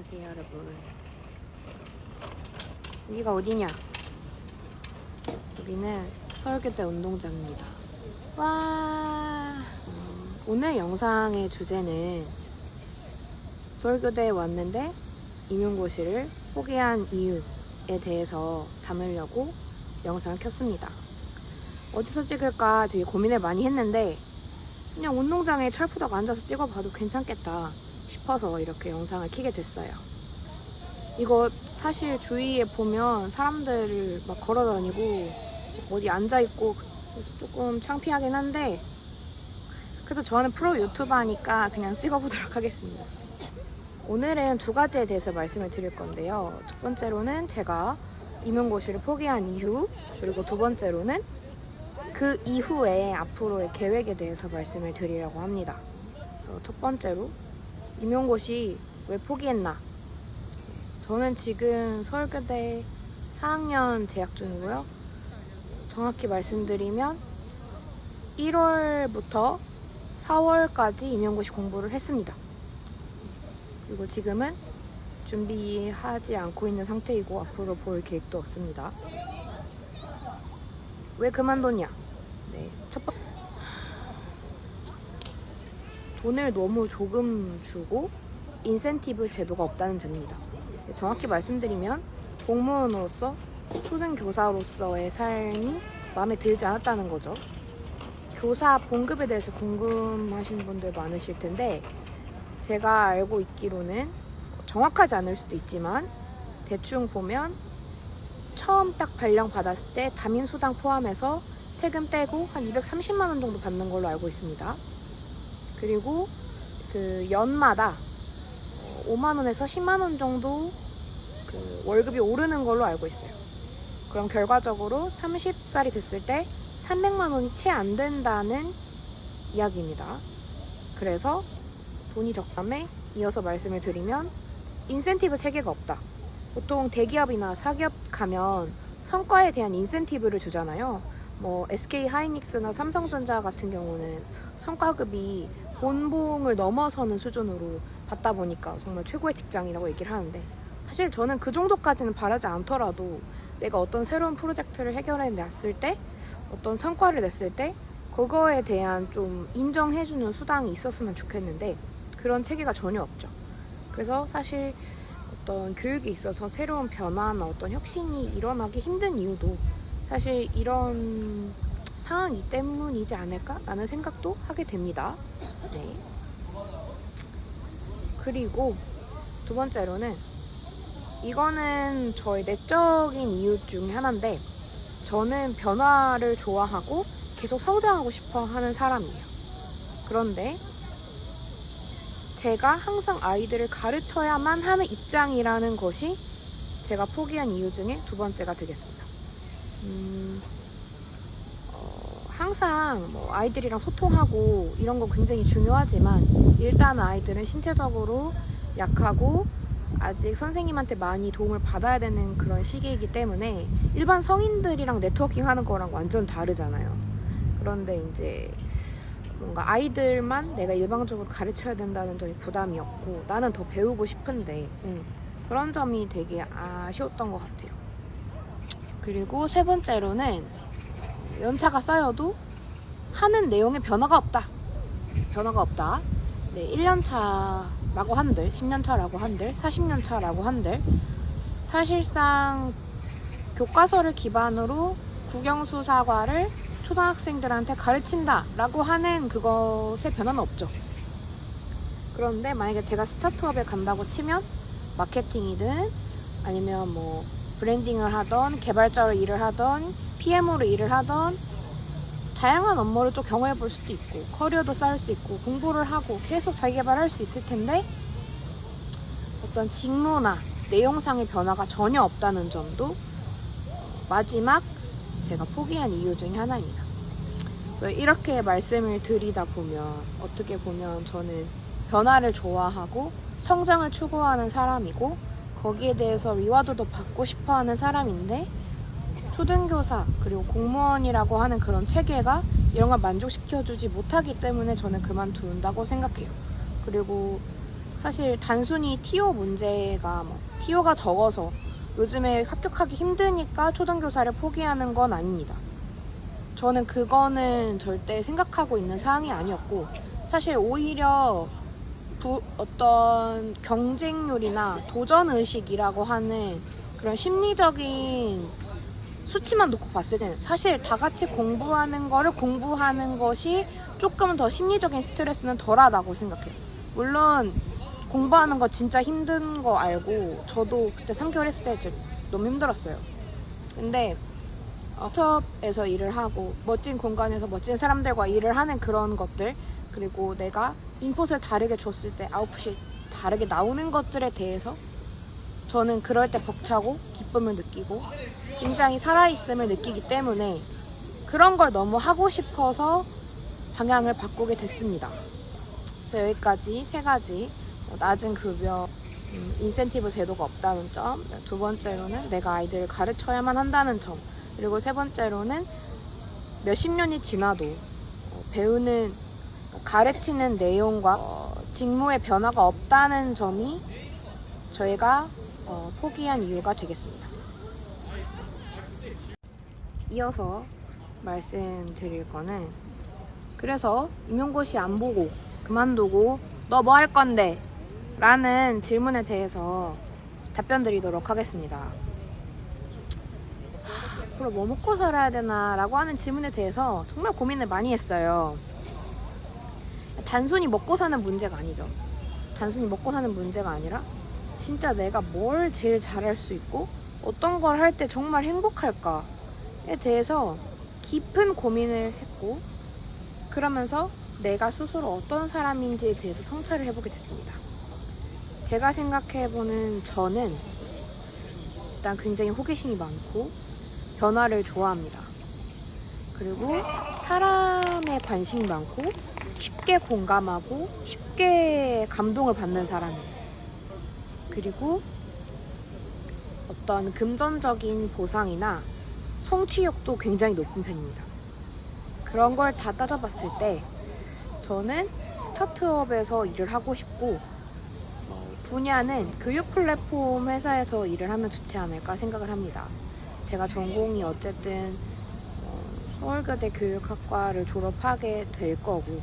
안녕하세요 여러분. 여기가 어디냐? 여기는 서울교대 운동장입니다. 와. 오늘 영상의 주제는 서울교대에 왔는데 임용고시를 포기한 이유에 대해서 담으려고 영상을 켰습니다. 어디서 찍을까 되게 고민을 많이 했는데 그냥 운동장에 철푸덕 앉아서 찍어봐도 괜찮겠다 싶어서 이렇게 영상을 켜게 됐어요. 이거 사실 주위에 보면 사람들 막 걸어다니고 어디 앉아있고 조금 창피하긴 한데 그래도 저는 프로 유튜버니까 그냥 찍어보도록 하겠습니다. 오늘은 두 가지에 대해서 말씀을 드릴 건데요. 첫 번째로는 제가 임용고시를 포기한 이유, 그리고 두 번째로는 그 이후에 앞으로의 계획에 대해서 말씀을 드리려고 합니다. 그래서 첫 번째로 임용고시 왜 포기했나? 저는 지금 서울교대 4학년 재학 중이고요. 정확히 말씀드리면 1월부터 4월까지 임용고시 공부를 했습니다. 그리고 지금은 준비하지 않고 있는 상태이고 앞으로 볼 계획도 없습니다. 왜 그만뒀냐? 네, 돈을 너무 조금 주고 인센티브 제도가 없다는 점입니다. 정확히 말씀드리면 공무원으로서 초등교사로서의 삶이 마음에 들지 않았다는 거죠. 교사 봉급에 대해서 궁금하신 분들 많으실 텐데 제가 알고 있기로는 정확하지 않을 수도 있지만 대충 보면 처음 딱 발령 받았을 때 담임수당 포함해서 세금 떼고 한 230만 원 정도 받는 걸로 알고 있습니다. 그리고 그 연마다 5만 원에서 10만 원 정도 그 월급이 오르는 걸로 알고 있어요. 그럼 결과적으로 30살이 됐을 때 300만 원이 채 안 된다는 이야기입니다. 그래서 돈이 적감에 이어서 말씀을 드리면 인센티브 체계가 없다. 보통 대기업이나 사기업 가면 성과에 대한 인센티브를 주잖아요. 뭐 SK 하이닉스나 삼성전자 같은 경우는 성과급이 본봉을 넘어서는 수준으로 받다 보니까 정말 최고의 직장이라고 얘기를 하는데 사실 저는 그 정도까지는 바라지 않더라도 내가 어떤 새로운 프로젝트를 해결해 냈을 때 어떤 성과를 냈을 때 그거에 대한 좀 인정해주는 수당이 있었으면 좋겠는데 그런 체계가 전혀 없죠. 그래서 사실 어떤 교육에 있어서 새로운 변화나 어떤 혁신이 일어나기 힘든 이유도 사실 이런 상황이 때문이지 않을까? 라는 생각도 하게 됩니다. 네. 그리고 두 번째로는 이거는 저의 내적인 이유 중에 하나인데 저는 변화를 좋아하고 계속 성장하고 싶어 하는 사람이에요. 그런데 제가 항상 아이들을 가르쳐야만 하는 입장이라는 것이 제가 포기한 이유 중에 두 번째가 되겠습니다. 항상 뭐 아이들이랑 소통하고 이런 거 굉장히 중요하지만 일단 아이들은 신체적으로 약하고 아직 선생님한테 많이 도움을 받아야 되는 그런 시기이기 때문에 일반 성인들이랑 네트워킹 하는 거랑 완전 다르잖아요. 그런데 이제 뭔가 아이들만 내가 일방적으로 가르쳐야 된다는 점이 부담이었고 나는 더 배우고 싶은데 그런 점이 되게 아쉬웠던 것 같아요. 그리고 세 번째로는 연차가 쌓여도 하는 내용에 변화가 없다. 네, 1년차라고 한들 10년차라고 한들 40년차라고 한들 사실상 교과서를 기반으로 국영수사과를 초등학생들한테 가르친다 라고 하는 그것에 변화는 없죠. 그런데 만약에 제가 스타트업에 간다고 치면 마케팅이든 아니면 뭐 브랜딩을 하던 개발자로 일을 하던 PM으로 일을 하던 다양한 업무를 또 경험해 볼 수도 있고 커리어도 쌓을 수 있고 공부를 하고 계속 자기 개발할 수 있을 텐데 어떤 직무나 내용상의 변화가 전혀 없다는 점도 마지막 제가 포기한 이유 중에 하나입니다. 이렇게 말씀을 드리다 보면 어떻게 보면 저는 변화를 좋아하고 성장을 추구하는 사람이고 거기에 대해서 리와드도 받고 싶어하는 사람인데 초등교사 그리고 공무원이라고 하는 그런 체계가 이런 걸 만족시켜주지 못하기 때문에 저는 그만둔다고 생각해요. 그리고 사실 단순히 TO 문제가 TO가 적어서 요즘에 합격하기 힘드니까 초등교사를 포기하는 건 아닙니다. 저는 그거는 절대 생각하고 있는 사항이 아니었고, 사실 오히려 어떤 경쟁률이나 도전의식이라고 하는 그런 심리적인 수치만 놓고 봤을 때는 사실 다 같이 공부하는 거를 공부하는 것이 조금 더 심리적인 스트레스는 덜하다고 생각해요. 물론 공부하는 거 진짜 힘든 거 알고 저도 그때 3개월 했을 때 너무 힘들었어요. 근데 스타트업에서 일을 하고 멋진 공간에서 멋진 사람들과 일을 하는 그런 것들, 그리고 내가 인풋을 다르게 줬을 때 아웃풋이 다르게 나오는 것들에 대해서 저는 그럴 때 벅차고 기쁨을 느끼고 굉장히 살아있음을 느끼기 때문에 그런 걸 너무 하고 싶어서 방향을 바꾸게 됐습니다. 그래서 여기까지 3가지, 낮은 급여, 인센티브 제도가 없다는 점, 2번째로는 내가 아이들을 가르쳐야만 한다는 점, 그리고 3번째로는 몇십 년이 지나도 배우는, 가르치는 내용과 직무의 변화가 없다는 점이 저희가 포기한 이유가 되겠습니다. 이어서 말씀드릴 거는, 그래서 임용고시 안 보고 그만두고 너 뭐 할 건데? 라는 질문에 대해서 답변 드리도록 하겠습니다. 앞으로 뭐 먹고 살아야 되나 라고 하는 질문에 대해서 정말 고민을 많이 했어요. 단순히 먹고 사는 문제가 아니죠. 단순히 먹고 사는 문제가 아니라 진짜 내가 뭘 제일 잘할 수 있고 어떤 걸 할 때 정말 행복할까에 대해서 깊은 고민을 했고, 그러면서 내가 스스로 어떤 사람인지에 대해서 성찰을 해보게 됐습니다. 제가 생각해보는 저는 일단 굉장히 호기심이 많고 변화를 좋아합니다. 그리고 사람에 관심이 많고 쉽게 공감하고 쉽게 감동을 받는 사람이에요. 그리고 어떤 금전적인 보상이나 성취욕도 굉장히 높은 편입니다. 그런 걸 다 따져봤을 때 저는 스타트업에서 일을 하고 싶고, 분야는 교육 플랫폼 회사에서 일을 하면 좋지 않을까 생각을 합니다. 제가 전공이 어쨌든 서울교대 교육학과를 졸업하게 될 거고,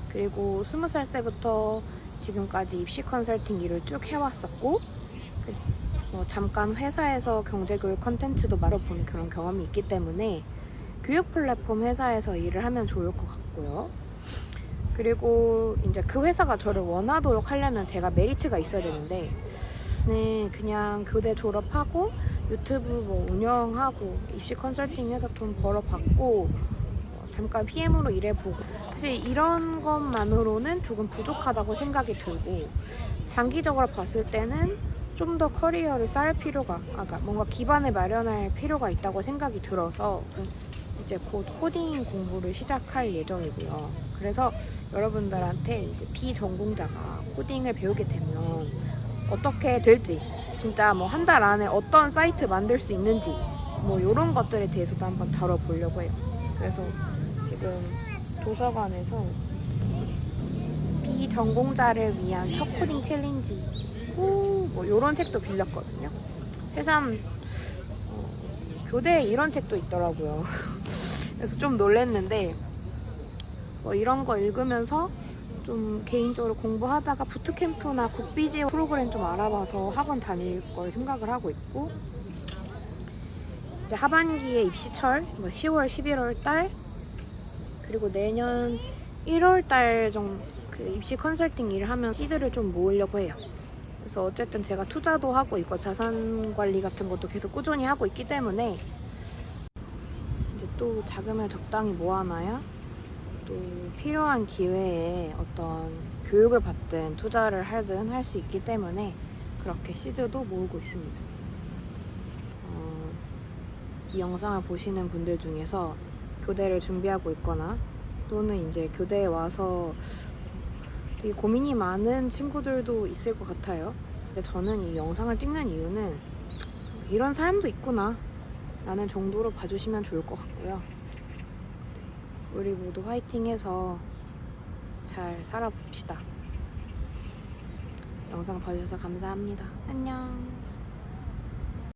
그리고 20살 때부터 지금까지 입시 컨설팅 일을 쭉 해왔었고, 잠깐 회사에서 경제교육 컨텐츠도 만들어보는 그런 경험이 있기 때문에 교육 플랫폼 회사에서 일을 하면 좋을 것 같고요. 그리고 이제 그 회사가 저를 원하도록 하려면 제가 메리트가 있어야 되는데, 그냥 교대 졸업하고 유튜브 운영하고 입시 컨설팅해서 돈 벌어받고 잠깐 PM으로 일해보고, 사실 이런 것만으로는 조금 부족하다고 생각이 들고, 장기적으로 봤을 때는 좀 더 커리어를 쌓을 필요가, 뭔가 기반을 마련할 필요가 있다고 생각이 들어서 이제 곧 코딩 공부를 시작할 예정이고요. 그래서 여러분들한테 이제 비전공자가 코딩을 배우게 되면 어떻게 될지, 진짜 한 달 안에 어떤 사이트 만들 수 있는지 이런 것들에 대해서도 한번 다뤄보려고 해요. 그래서 지금 도서관에서 비전공자를 위한 첫 코딩 챌린지 이런 책도 빌렸거든요. 새삼 교대에 이런 책도 있더라고요. 그래서 좀 놀랬는데, 이런 거 읽으면서 좀 개인적으로 공부하다가 부트캠프나 국비지 프로그램 좀 알아봐서 학원 다닐 걸 생각을 하고 있고, 이제 하반기에 입시철 10월, 11월 달, 그리고 내년 1월 달 정도 그 입시 컨설팅 일을 하면 시드를 좀 모으려고 해요. 그래서 어쨌든 제가 투자도 하고 있고 자산 관리 같은 것도 계속 꾸준히 하고 있기 때문에 이제 또 자금을 적당히 모아놔야 또 필요한 기회에 어떤 교육을 받든 투자를 하든 할 수 있기 때문에 그렇게 시드도 모으고 있습니다. 이 영상을 보시는 분들 중에서 교대를 준비하고 있거나 또는 이제 교대에 와서 되게 고민이 많은 친구들도 있을 것 같아요. 저는 이 영상을 찍는 이유는 이런 사람도 있구나 라는 정도로 봐주시면 좋을 것 같고요. 우리 모두 화이팅해서 잘 살아봅시다. 영상 봐주셔서 감사합니다. 안녕.